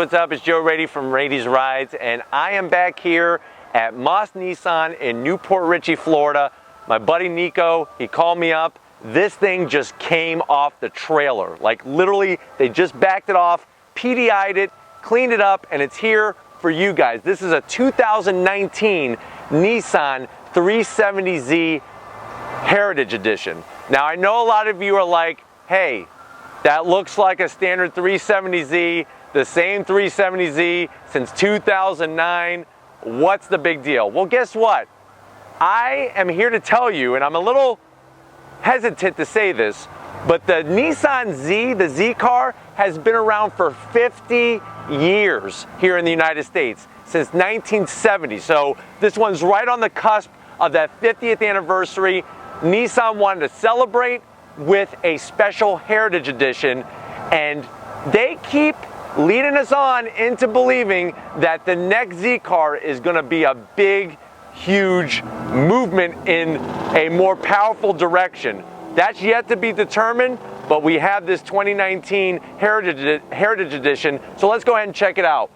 what's up? It's Joe Raiti from Raiti's Rides, and I am back here at Moss Nissan in Newport Richey, Florida. My buddy Nico, he called me up. This thing just came off the trailer. Like literally, they just backed it off, PDI'd it, cleaned it up, and it's here for you guys. This is a 2019 Nissan 370Z Heritage Edition. Now I know a lot of you are like, hey, that looks like a standard 370Z, the same 370Z since 2009. What's the big deal? Well, guess what? I am here to tell you, and I'm a little hesitant to say this, but the Nissan Z, the Z car, has been around for 50 years here in the United States, since 1970. So this one's right on the cusp of that 50th anniversary. Nissan wanted to celebrate with a special Heritage Edition, and they keep leading us on into believing that the next Z car is going to be a big, huge movement in a more powerful direction. That's yet to be determined, but we have this 2019 Heritage Edition, so let's go ahead and check it out.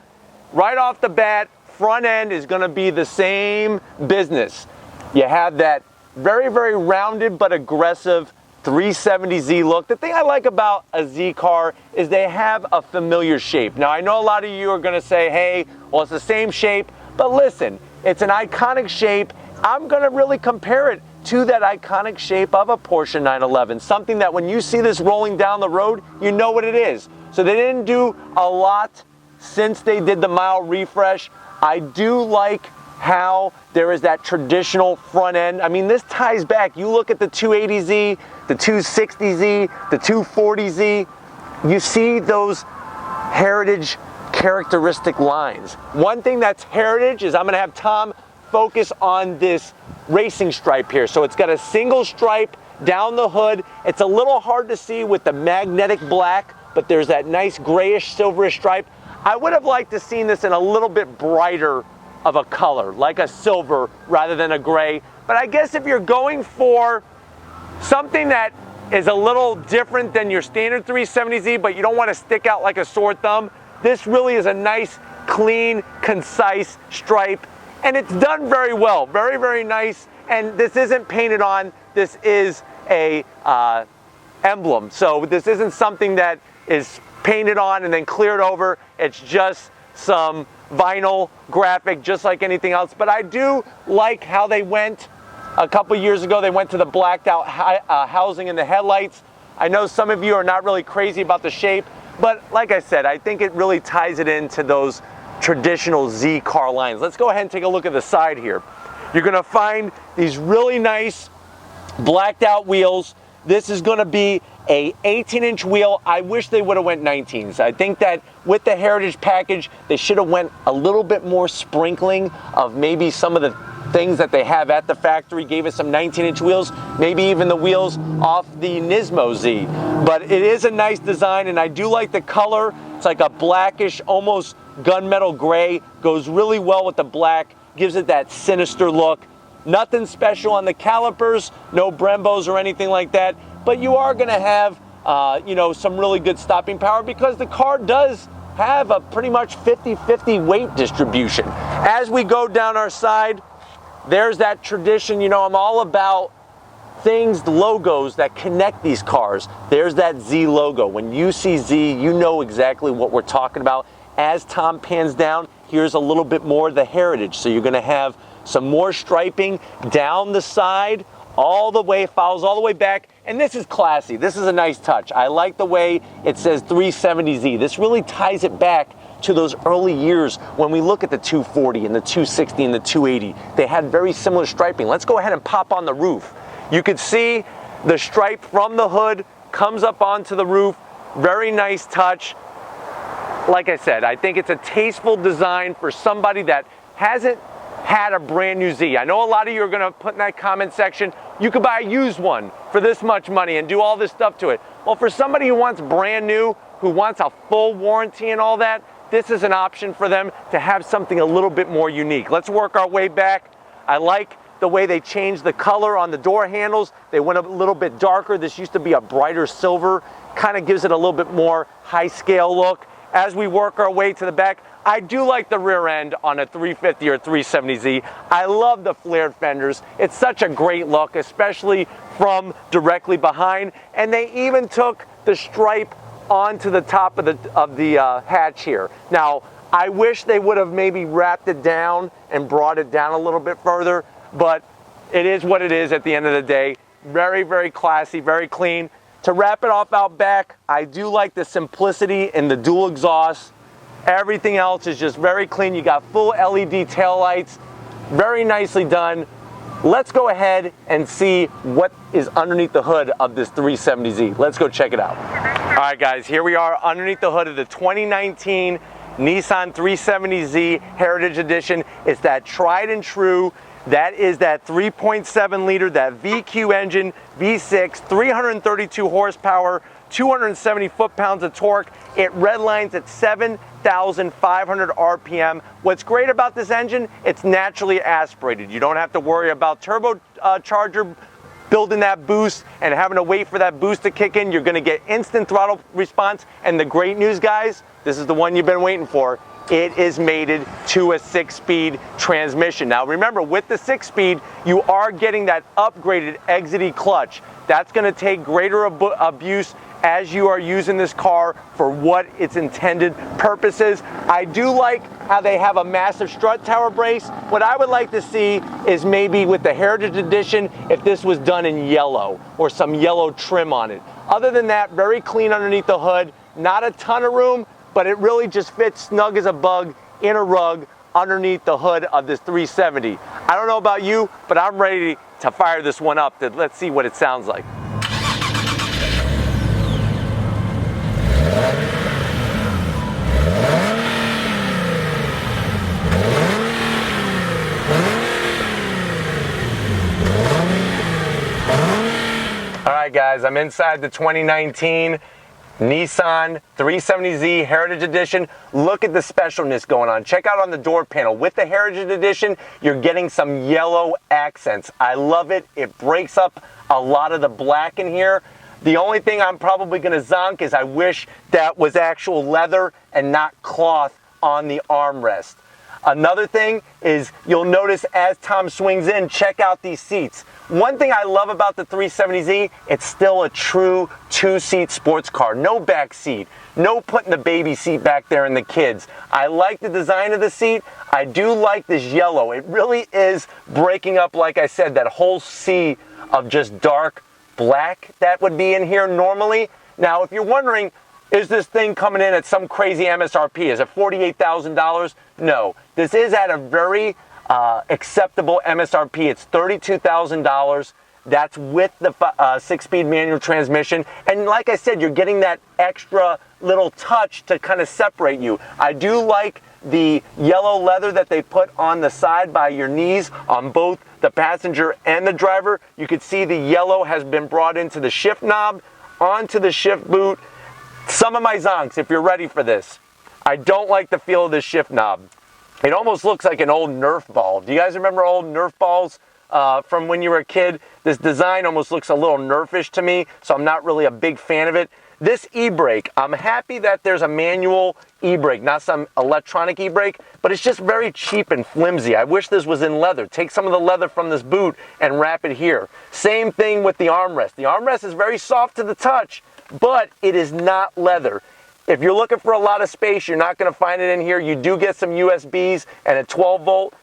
Right off the bat, front end is going to be the same business. You have that very, very rounded but aggressive 370Z look. The thing I like about a Z car is they have a familiar shape. Now I know a lot of you are going to say, hey, well, it's the same shape, but listen, it's an iconic shape. I'm going to really compare it to that iconic shape of a Porsche 911, something that when you see this rolling down the road, you know what it is. So they didn't do a lot since they did the mile refresh. I do like how there is that traditional front end. I mean, this ties back. You look at the 280Z, the 260Z, the 240Z, you see those heritage characteristic lines. One thing that's heritage is I'm gonna have Tom focus on this racing stripe here. So it's got a single stripe down the hood. It's a little hard to see with the magnetic black, but there's that nice grayish silverish stripe. I would have liked to seen this in a little bit brighter of a color, like a silver rather than a gray. But I guess if you're going for something that is a little different than your standard 370Z, but you don't want to stick out like a sore thumb, this really is a nice, clean, concise stripe. And it's done very well, very, very nice. And this isn't painted on, this is a emblem. So this isn't something that is painted on and then cleared over. It's just some vinyl graphic, just like anything else. But I do like how they went a couple years ago. They went to the blacked out housing in the headlights. I know some of you are not really crazy about the shape, but like I said, I think it really ties it into those traditional Z car lines. Let's go ahead and take a look at the side here. You're gonna find these really nice blacked out wheels. This is gonna be a 18-inch wheel. I wish they would have went 19s. I think that with the Heritage package, they should have went a little bit more sprinkling of maybe some of the things that they have at the factory, gave us some 19-inch wheels, maybe even the wheels off the Nismo Z. But it is a nice design, and I do like the color. It's like a blackish, almost gunmetal gray, goes really well with the black, gives it that sinister look. Nothing special on the calipers, no Brembos or anything like that, but you are gonna have you know, some really good stopping power because the car does have a pretty much 50-50 weight distribution. As we go down our side, there's that tradition. You know, I'm all about things, the logos that connect these cars. There's that Z logo. When you see Z, you know exactly what we're talking about. As Tom pans down, here's a little bit more of the Heritage. So you're gonna have some more striping down the side, all the way, follows all the way back. And this is classy. This is a nice touch. I like the way it says 370Z. This really ties it back to those early years when we look at the 240 and the 260 and the 280. They had very similar striping. Let's go ahead and pop on the roof. You could see the stripe from the hood comes up onto the roof. Very nice touch. Like I said, I think it's a tasteful design for somebody that hasn't had a brand new Z. I know a lot of you are gonna put in that comment section, you could buy a used one for this much money and do all this stuff to it. Well, for somebody who wants brand new, who wants a full warranty and all that, this is an option for them to have something a little bit more unique. Let's work our way back. I like the way they changed the color on the door handles. They went a little bit darker. This used to be a brighter silver, kind of gives it a little bit more high scale look. as we work our way to the back, I do like the rear end on a 350 or 370Z. I love the flared fenders. It's such a great look, especially from directly behind. And they even took the stripe onto the top of the hatch here. Now, I wish they would have maybe wrapped it down and brought it down a little bit further, but it is what it is at the end of the day. Very, very classy, very clean. To wrap it off out back, I do like the simplicity in the dual exhaust. Everything else is just very clean. You got full LED taillights, very nicely done. Let's go ahead and see what is underneath the hood of this 370Z. Let's go check it out. All right, guys, here we are underneath the hood of the 2019 Nissan 370Z Heritage Edition. It's that tried and true. That is that 3.7 liter, that VQ engine, V6, 332 horsepower, 270 foot-pounds of torque. It redlines at 7,500 RPM. What's great about this engine, it's naturally aspirated. You don't have to worry about turbocharger building that boost and having to wait for that boost to kick in. You're gonna get instant throttle response. And the great news, guys, this is the one you've been waiting for. It is mated to a 6-speed transmission. Now remember, with the 6-speed, you are getting that upgraded exidy clutch. That's gonna take greater abuse as you are using this car for what its intended purpose is. I do like how they have a massive strut tower brace. What I would like to see is maybe with the Heritage Edition, if this was done in yellow or some yellow trim on it. Other than that, very clean underneath the hood, not a ton of room, but it really just fits snug as a bug in a rug underneath the hood of this 370. I don't know about you, but I'm ready to fire this one up. Let's see what it sounds like. All right, guys, I'm inside the 2019 Nissan 370Z Heritage Edition. Look at the specialness going on. Check out on the door panel. With the Heritage Edition, you're getting some yellow accents. I love it. It breaks up a lot of the black in here. The only thing I'm probably going to zonk is I wish that was actual leather and not cloth on the armrest. Another thing is you'll notice as Tom swings in, check out these seats. One thing I love about the 370Z, it's still a true 2-seat sports car. No back seat, no putting the baby seat back there and the kids. I like the design of the seat. I do like this yellow. It really is breaking up, like I said, that whole sea of just dark black that would be in here normally. Now, if you're wondering, is this thing coming in at some crazy MSRP? Is it $48,000? No, this is at a very acceptable MSRP. It's $32,000. That's with the 6-speed manual transmission. And like I said, you're getting that extra little touch to kind of separate you. I do like the yellow leather that they put on the side by your knees on both the passenger and the driver. You can see the yellow has been brought into the shift knob, onto the shift boot. Some of my zonks, if you're ready for this, I don't like the feel of this shift knob. It almost looks like an old Nerf ball. Do you guys remember old Nerf balls from when you were a kid? This design almost looks a little Nerfish to me, so I'm not really a big fan of it. This e-brake, I'm happy that there's a manual e-brake, not some electronic e-brake, but it's just very cheap and flimsy. I wish this was in leather. Take some of the leather from this boot and wrap it here. Same thing with the armrest. The armrest is very soft to the touch, but it is not leather. If you're looking for a lot of space, you're not going to find it in here. You do get some USBs and a 12 volt.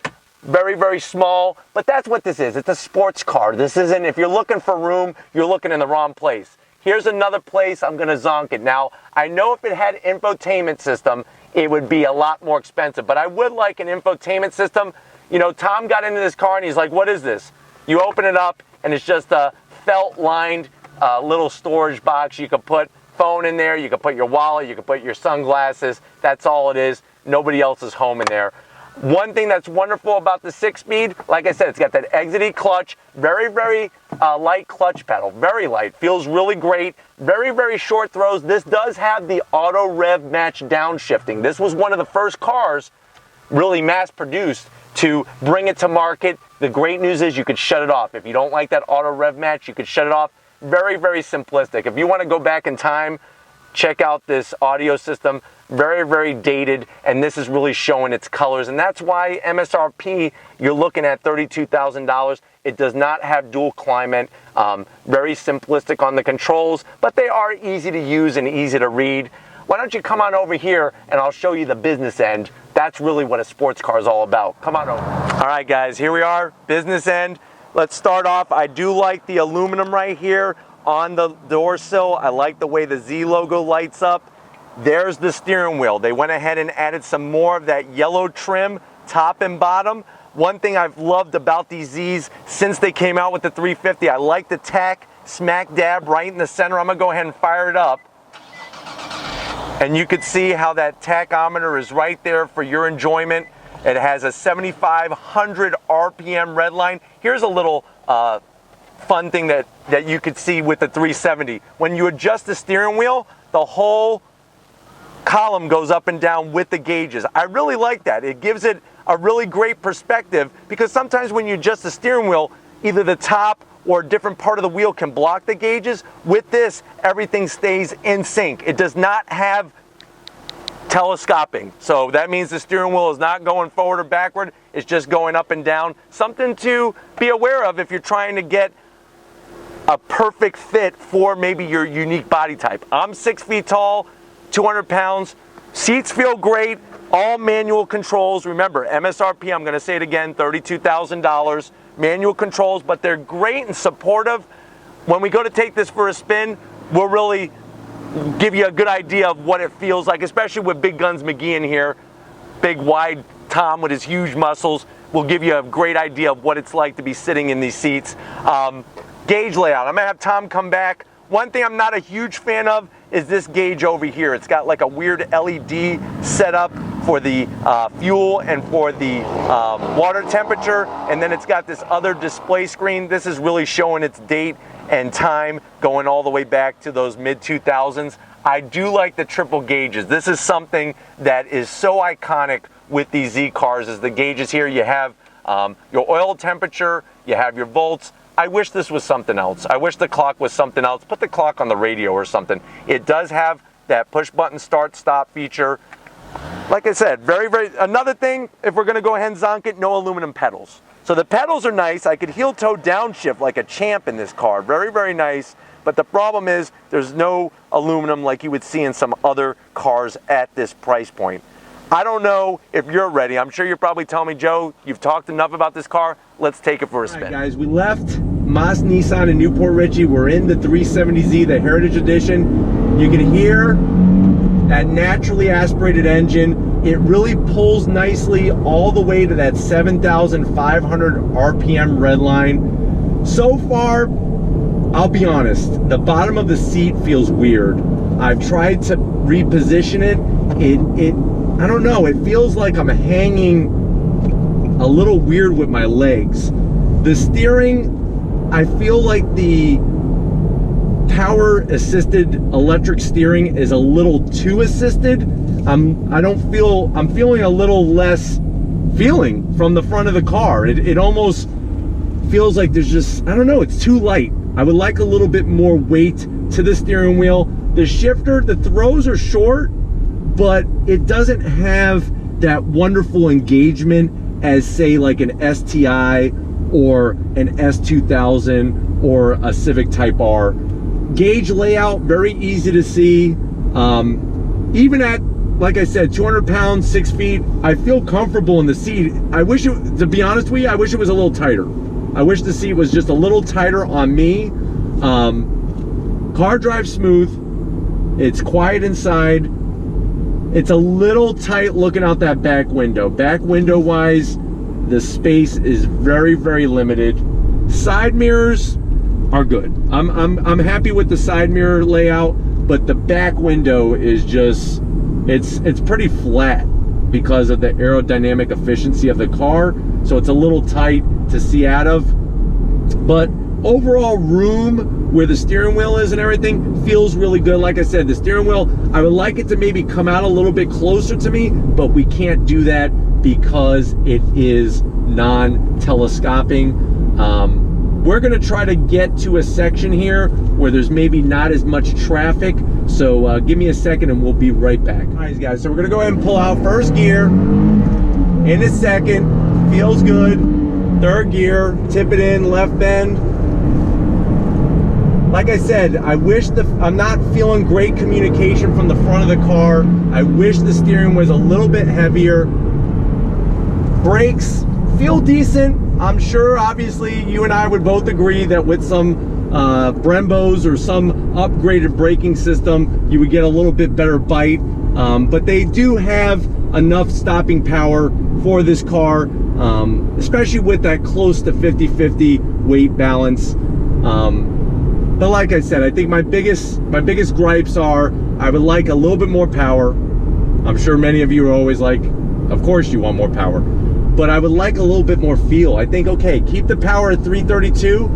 Very, very small, but that's what this is. It's a sports car. This isn't, if you're looking for room, you're looking in the wrong place. Here's another place I'm going to zonk it. Now, I know if it had infotainment system, it would be a lot more expensive, but I would like an infotainment system. You know, Tom got into this car and he's like, what is this? You open it up and it's just a felt-lined little storage box. You could put phone in there, you could put your wallet, you could put your sunglasses. That's all it is. Nobody else's home in there. One thing that's wonderful about the 6-speed, like I said, it's got that exidy clutch, very, very light clutch pedal, very light, feels really great, very, very short throws. This does have the auto rev match downshifting. This was one of the first cars really mass produced to bring it to market. The great news is you could shut it off. If you don't like that auto rev match, you could shut it off. Very, very simplistic. If you want to go back in time, check out this audio system. very, very dated, and this is really showing its colors. And that's why MSRP, you're looking at $32,000. It does not have dual climate, very simplistic on the controls, but they are easy to use and easy to read. Why don't you come on over here and I'll show you the business end. That's really what a sports car is all about. Come on over. All right, guys, here we are, business end. Let's start off. I do like the aluminum right here on the door sill. I like the way the Z logo lights up. There's the steering wheel. They went ahead and added some more of that yellow trim, top and bottom. One thing I've loved about these Zs since they came out with the 350, I like the tack smack dab right in the center. I'm gonna go ahead and fire it up. And you can see how that tachometer is right there for your enjoyment. It has a 7,500 RPM red line. Here's a little fun thing that you could see with the 370. When you adjust the steering wheel, the whole column goes up and down with the gauges. I really like that. It gives it a really great perspective, because sometimes when you adjust the steering wheel, either the top or a different part of the wheel can block the gauges. With this, everything stays in sync. It does not have telescoping. So that means the steering wheel is not going forward or backward. It's just going up and down. Something to be aware of if you're trying to get a perfect fit for maybe your unique body type. I'm 6 feet tall, 200 pounds. Seats feel great. All manual controls. Remember, MSRP, I'm going to say it again, $32,000. Manual controls, but they're great and supportive. When we go to take this for a spin, we'll really give you a good idea of what it feels like, especially with Big Guns McGee in here. Big wide Tom with his huge muscles will give you a great idea of what it's like to be sitting in these seats. Gauge layout, I'm gonna have Tom come back. One thing I'm not a huge fan of is this gauge over here. It's got like a weird LED setup for the fuel and for the water temperature, and then it's got this other display screen. This is really showing its date and time going all the way back to those mid-2000s. I do like the triple gauges. This is something that is so iconic with these Z cars, is the gauges here. You have your oil temperature, you have your volts. I wish this was something else. I wish the clock was something else. Put the clock on the radio or something. It does have that push button start stop feature. Like I said, another thing, if we're gonna go ahead and zonk it, no aluminum pedals. So the pedals are nice. I could heel toe downshift like a champ in this car. Very, very nice. But the problem is there's no aluminum like you would see in some other cars at this price point. I don't know if you're ready. I'm sure you're probably telling me, Joe, you've talked enough about this car. Let's take it for a spin. All right, guys, we left Moss Nissan in Newport Richie. We're in the 370Z, the Heritage Edition. You can hear that naturally aspirated engine. It really pulls nicely all the way to that 7,500 RPM red line. So far, I'll be honest, the bottom of the seat feels weird. I've tried to reposition it. I don't know, it feels like I'm hanging a little weird with my legs. The steering, I feel like the power assisted electric steering is a little too assisted. I'm feeling a little less feeling from the front of the car. It almost feels like there's just, I don't know, it's too light. I would like a little bit more weight to the steering wheel. The shifter, the throws are short, but it doesn't have that wonderful engagement as, say, like an STI or an S2000 or a Civic Type R. Gauge layout, very easy to see. Even at, like I said, 200 pounds, 6 feet, I feel comfortable in the seat. I wish it, to be honest with you, I wish it was a little tighter. I wish the seat was just a little tighter on me. Car drives smooth. It's quiet inside. It's a little tight looking out that back window. Back window wise, the space is very, very limited. Side mirrors are good. I'm happy with the side mirror layout, but the back window is just, it's pretty flat because of the aerodynamic efficiency of the car. So it's a little tight to see out of. But overall room where the steering wheel is and everything feels really good. Like I said, the steering wheel, I would like it to maybe come out a little bit closer to me, but we can't do that because it is non-telescoping. We're gonna try to get to a section here where there's maybe not as much traffic So give me a second and we'll be right back. All right, guys, so we're gonna go ahead and pull out first gear, into second, feels good. Third gear, tip it in, left bend. Like I said, I wish I'm not feeling great communication from the front of the car. I wish the steering was a little bit heavier. Brakes feel decent. I'm sure, obviously, you and I would both agree that with some Brembos or some upgraded braking system, you would get a little bit better bite. But they do have enough stopping power for this car, especially with that close to 50-50 weight balance. But like I said, I think my biggest gripes are I would like a little bit more power. I'm sure many of you are always like, of course you want more power. But I would like a little bit more feel. I think, okay, keep the power at 332.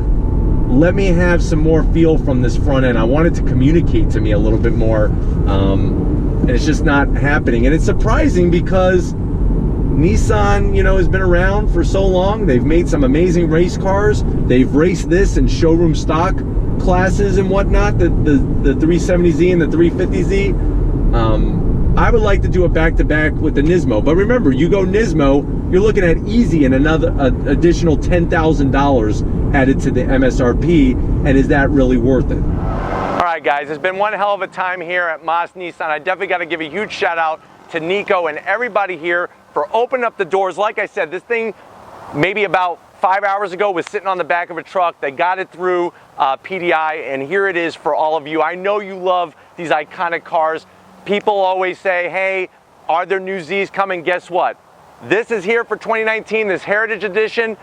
Let me have some more feel from this front end. I want it to communicate to me a little bit more. And it's just not happening. And it's surprising because Nissan, you know, has been around for so long. They've made some amazing race cars. They've raced this in showroom stock classes and whatnot, the 370Z and the 350Z. I would like to do a back-to-back with the Nismo, but remember, you go Nismo, you're looking at easy and another additional $10,000 added to the MSRP, and is that really worth it? All right, guys, it's been one hell of a time here at Moss Nissan. I definitely got to give a huge shout out to Nico and everybody here for opening up the doors. Like I said, this thing maybe about 5 hours ago was sitting on the back of a truck. They got it through PDI, and here it is for all of you. I know you love these iconic cars. People always say, hey, are there new Z's coming? Guess what? This is here for 2019, this Heritage Edition.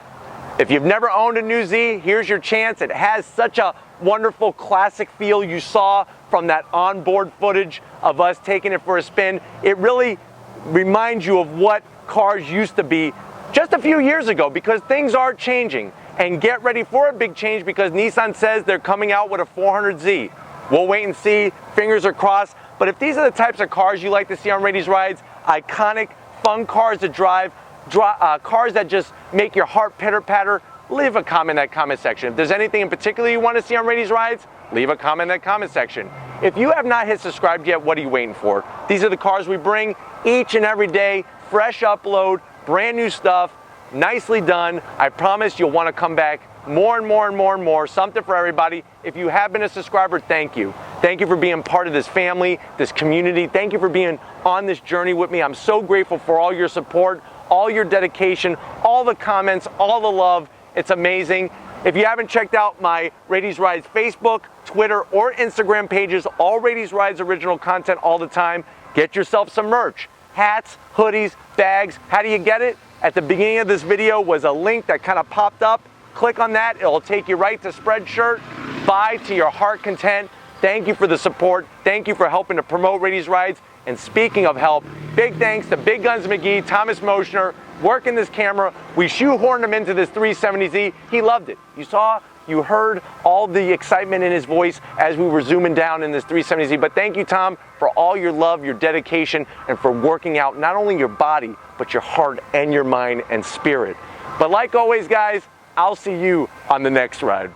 If you've never owned a new Z, here's your chance. It has such a wonderful classic feel you saw from that onboard footage of us taking it for a spin. It really reminds you of what cars used to be just a few years ago, because things are changing. And get ready for a big change, because Nissan says they're coming out with a 400Z. We'll wait and see, fingers are crossed. But if these are the types of cars you like to see on Raity's Rides, iconic, fun cars to drive, cars that just make your heart pitter-patter, leave a comment in that comment section. If there's anything in particular you want to see on Raity's Rides, leave a comment in that comment section. If you have not hit subscribe yet, what are you waiting for? These are the cars we bring each and every day, fresh upload, brand new stuff, nicely done. I promise you'll want to come back more and more and more and more. Something for everybody. If you have been a subscriber, thank you. Thank you for being part of this family, this community. Thank you for being on this journey with me. I'm so grateful for all your support, all your dedication, all the comments, all the love. It's amazing. If you haven't checked out my Raity's Rides Facebook, Twitter, or Instagram pages, all Raity's Rides original content all the time, get yourself some merch. Hats, hoodies, bags. How do you get it? At the beginning of this video was a link that kind of popped up. Click on that, it'll take you right to Spreadshirt. Buy to your heart content. Thank you for the support. Thank you for helping to promote Raity's Rides. And speaking of help, big thanks to Big Guns McGee, Thomas Moschner, working this camera. We shoehorned him into this 370Z. He loved it. You saw, you heard all the excitement in his voice as we were zooming down in this 370Z. But thank you, Tom, for all your love, your dedication, and for working out not only your body, but your heart and your mind and spirit. But like always, guys, I'll see you on the next ride.